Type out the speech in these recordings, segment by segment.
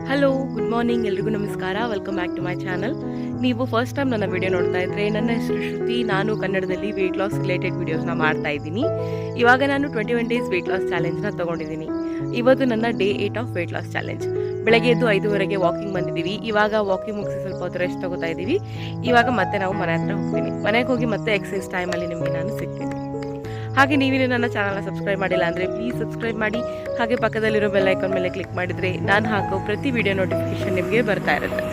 Hello, good morning. ಎಲ್ರಿಗೂ ನಮಸ್ಕಾರ. Welcome back to my channel. ನೀವು ಫಸ್ಟ್ ಟೈಮ್ ನನ್ನ ವಿಡಿಯೋ ನೋಡ್ತಾ ಇದ್ರೆ, ನನ್ನ ಹೆಸರು ಶ್ರುತಿ. ನಾನು ಕನ್ನಡದಲ್ಲಿ ವೆಯ್ಟ್ ಲಾಸ್ ರಿಲೇಟೆಡ್ ವಿಡಿಯೋಸ್ನ ಮಾಡ್ತಾ ಇದ್ದೀನಿ. ಇವಾಗ ನಾನು 21 ಡೇಸ್ ವೆಯ್ಟ್ ಲಾಸ್ ಚಾಲೆಂಜ್ನ ತೊಗೊಂಡಿದ್ದೀನಿ. ಇವತ್ತು ನನ್ನ day 8 of weight loss challenge. ಬೆಳಗ್ಗೆ ಎದ್ದು 5:30ಗೆ ವಾಕಿಂಗ್ ಬಂದಿದ್ದೀವಿ. ಇವಾಗ ವಾಕಿಂಗ್ ಮುಗಿಸಿ ಸ್ವಲ್ಪ ಹೊತ್ತು ರೆಸ್ಟ್ ತಗೋತಾ ಇದ್ದೀವಿ. ಇವಾಗ ಮತ್ತೆ ನಾವು ಮನೆ ಹತ್ರ ಹೋಗ್ತೀನಿ. ಮನೆಗೆ ಹೋಗಿ ಮತ್ತೆ ಎಕ್ಸಸೈಸ್ ಟೈಮಲ್ಲಿ ನಿಮಗೆ ನಾನು ಸಿಗ್ತೀನಿ. ಹಾಗೆ ನೀವಿನ್ನು ನನ್ನ ಚಾನಲ್ನ ಸಬ್ಸ್ಕ್ರೈಬ್ ಮಾಡಿಲ್ಲ ಅಂದರೆ ಪ್ಲೀಸ್ ಸಬ್ಸ್ಕ್ರೈಬ್ ಮಾಡಿ. ಹಾಗೆ ಪಕ್ಕದಲ್ಲಿರೋ ಬೆಲ್ ಐಕಾನ್ ಮೇಲೆ ಕ್ಲಿಕ್ ಮಾಡಿದರೆ ನಾನು ಹಾಕೋ ಪ್ರತಿ ವಿಡಿಯೋ ನೋಟಿಫಿಕೇಶನ್ ನಿಮಗೆ ಬರ್ತಾ ಇರುತ್ತೆ.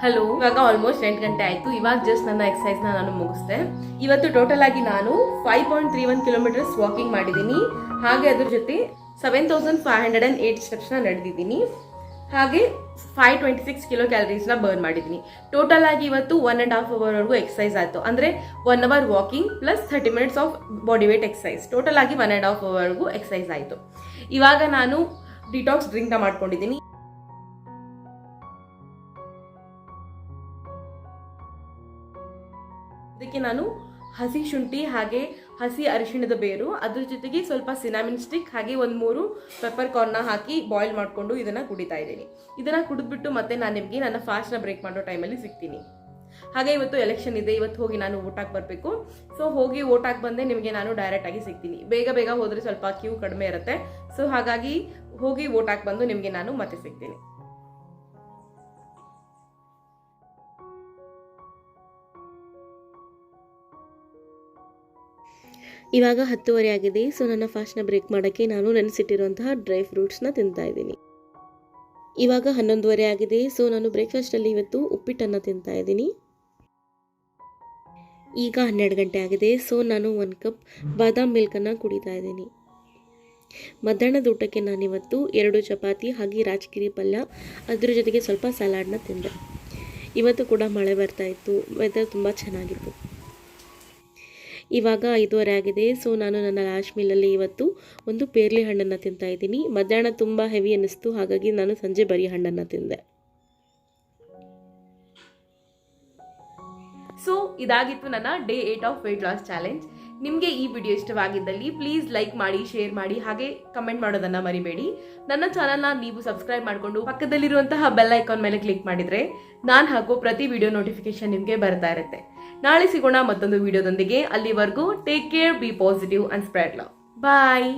ಹಲೋ, ಇವಾಗ ಆಲ್ಮೋಸ್ಟ್ 8 ಗಂಟೆ ಆಯಿತು. ಇವಾಗ ಜಸ್ಟ್ ನನ್ನ ಎಕ್ಸಸೈಸ್ನ ನಾನು ಮುಗಿಸ್ದೆ. ಇವತ್ತು ಟೋಟಲ್ ಆಗಿ ನಾನು 5.31 ಕಿಲೋಮೀಟರ್ಸ್ ವಾಕಿಂಗ್ ಮಾಡಿದ್ದೀನಿ. ಹಾಗೆ ಅದ್ರ ಜೊತೆ 7508 ಸ್ಟೆಪ್ಸ್ನ ನಡೆದಿದ್ದೀನಿ. ಹಾಗೆ 526 ಕಿಲೋ ಕ್ಯಾಲರೀಸ್ನ ಬರ್ನ್ ಮಾಡಿದ್ದೀನಿ. ಟೋಟಲ್ ಆಗಿ ಇವತ್ತು 1.5 ಅವರ್ವರೆಗೂ ಎಕ್ಸಸೈಸ್ ಆಯಿತು. ಅಂದರೆ 1 hour walking plus 30 minutes of body weight exercise. Total ಆಗಿ 1.5 ಅವರ್ವರೆಗೂ ಎಕ್ಸಸೈಸ್ ಆಯಿತು. ಇವಾಗ ನಾನು ಡಿಟಾಕ್ಸ್ ಡ್ರಿಂಕ್ನ ಮಾಡ್ಕೊಂಡಿದ್ದೀನಿ. ಇದಕ್ಕೆ ನಾನು ಹಸಿ ಶುಂಠಿ ಹಾಗೆ ಹಸಿ ಅರಿಶಿಣದ ಬೇರು, ಅದ್ರ ಜೊತೆಗೆ ಸ್ವಲ್ಪ ಸಿನಾಮಿನ್ ಸ್ಟಿಕ್ ಹಾಗೆ 1-3 ಪೆಪ್ಪರ್ ಕಾರ್ನ್ನ ಹಾಕಿ ಬಾಯ್ಲ್ ಮಾಡಿಕೊಂಡು ಇದನ್ನು ಕುಡಿತಾ ಇದ್ದೀನಿ. ಇದನ್ನು ಕುಡಿದ್ಬಿಟ್ಟು ಮತ್ತೆ ನಾನು ನಿಮಗೆ ನನ್ನ ಫಾಸ್ಟ್ನ ಬ್ರೇಕ್ ಮಾಡೋ ಟೈಮಲ್ಲಿ ಸಿಗ್ತೀನಿ. ಹಾಗೆ ಇವತ್ತು ಎಲೆಕ್ಷನ್ ಇದೆ, ಇವತ್ತು ಹೋಗಿ ನಾನು ವೋಟಾಗಿ ಬರಬೇಕು. ಸೊ ಹೋಗಿ ವೋಟಾಗಿ ಬಂದೆ ನಿಮಗೆ ನಾನು ಡೈರೆಕ್ಟಾಗಿ ಸಿಗ್ತೀನಿ. ಬೇಗ ಹೋದರೆ ಸ್ವಲ್ಪ ಕ್ಯೂ ಕಡಿಮೆ ಇರುತ್ತೆ. ಸೊ ಹಾಗಾಗಿ ಹೋಗಿ ವೋಟಾಗಿ ಬಂದು ನಿಮಗೆ ನಾನು ಮತ್ತೆ ಸಿಗ್ತೀನಿ. ಇವಾಗ 10:30 ಆಗಿದೆ. ಸೊ ನನ್ನ ಫಾಸ್ಟ್ನ ಬ್ರೇಕ್ ಮಾಡೋಕ್ಕೆ ನಾನು ನೆನೆಸಿಟ್ಟಿರುವಂತಹ ಡ್ರೈ ಫ್ರೂಟ್ಸ್ನ ತಿಂತಾ ಇದ್ದೀನಿ. ಇವಾಗ 11:30 ಆಗಿದೆ. ಸೊ ನಾನು ಬ್ರೇಕ್ಫಾಸ್ಟಲ್ಲಿ ಇವತ್ತು ಉಪ್ಪಿಟ್ಟನ್ನು ತಿಂತಾ ಇದ್ದೀನಿ. ಈಗ 12 ಗಂಟೆ ಆಗಿದೆ. ಸೊ ನಾನು 1 ಕಪ್ ಬಾದಾಮ್ ಮಿಲ್ಕನ್ನು ಕುಡಿತಾ ಇದ್ದೀನಿ. ಮಧ್ಯಾಹ್ನದ ಊಟಕ್ಕೆ ನಾನಿವತ್ತು 2 ಚಪಾತಿ ಹಾಗೆ ರಾಜಗಿರಿ ಪಲ್ಯ, ಅದ್ರ ಜೊತೆಗೆ ಸ್ವಲ್ಪ ಸಲಾಡ್ನ ತಿಂದೆ. ಇವತ್ತು ಕೂಡ ಮಳೆ ಬರ್ತಾ ಇತ್ತು, ವೆದರ್ ತುಂಬ ಚೆನ್ನಾಗಿತ್ತು. ಇವಾಗ 5:30 ಆಗಿದೆ. ಸೊ ನಾನು ನನ್ನ ಲಾಸ್ಟ್ ಮೀಲಲ್ಲಿ ಇವತ್ತು ಒಂದು ಪೇರ್ಲೆ ಹಣ್ಣನ್ನು ತಿಂತಾ ಇದ್ದೀನಿ. ಮಧ್ಯಾಹ್ನ ತುಂಬ ಹೆವಿ ಅನ್ನಿಸ್ತು, ಹಾಗಾಗಿ ನಾನು ಸಂಜೆ ಬರೀ ಹಣ್ಣನ್ನು ತಿಂದೆ. ಸೊ ಇದಾಗಿತ್ತು ನನ್ನ day 8 of weight loss challenge. ನಿಮಗೆ ಈ ವಿಡಿಯೋ ಇಷ್ಟವಾಗಿದ್ದಲ್ಲಿ ಪ್ಲೀಸ್ ಲೈಕ್ ಮಾಡಿ, ಶೇರ್ ಮಾಡಿ, ಹಾಗೆ ಕಮೆಂಟ್ ಮಾಡೋದನ್ನು ಮರಿಬೇಡಿ. ನನ್ನ ಚಾನಲ್ನ ನೀವು ಸಬ್ಸ್ಕ್ರೈಬ್ ಮಾಡಿಕೊಂಡು ಪಕ್ಕದಲ್ಲಿರುವಂತಹ ಬೆಲ್ ಐಕಾನ್ ಮೇಲೆ ಕ್ಲಿಕ್ ಮಾಡಿದರೆ ನಾನು ಹಾಕೋ ಪ್ರತಿ ವಿಡಿಯೋ ನೋಟಿಫಿಕೇಶನ್ ನಿಮಗೆ ಬರ್ತಾ ಇರುತ್ತೆ. ನಾಳೆ ಸಿಗೋಣ ಮತ್ತೊಂದು ವಿಡಿಯೋದೊಂದಿಗೆ. ಅಲ್ಲಿವರೆಗೂ take care, be positive and spread love. Bye.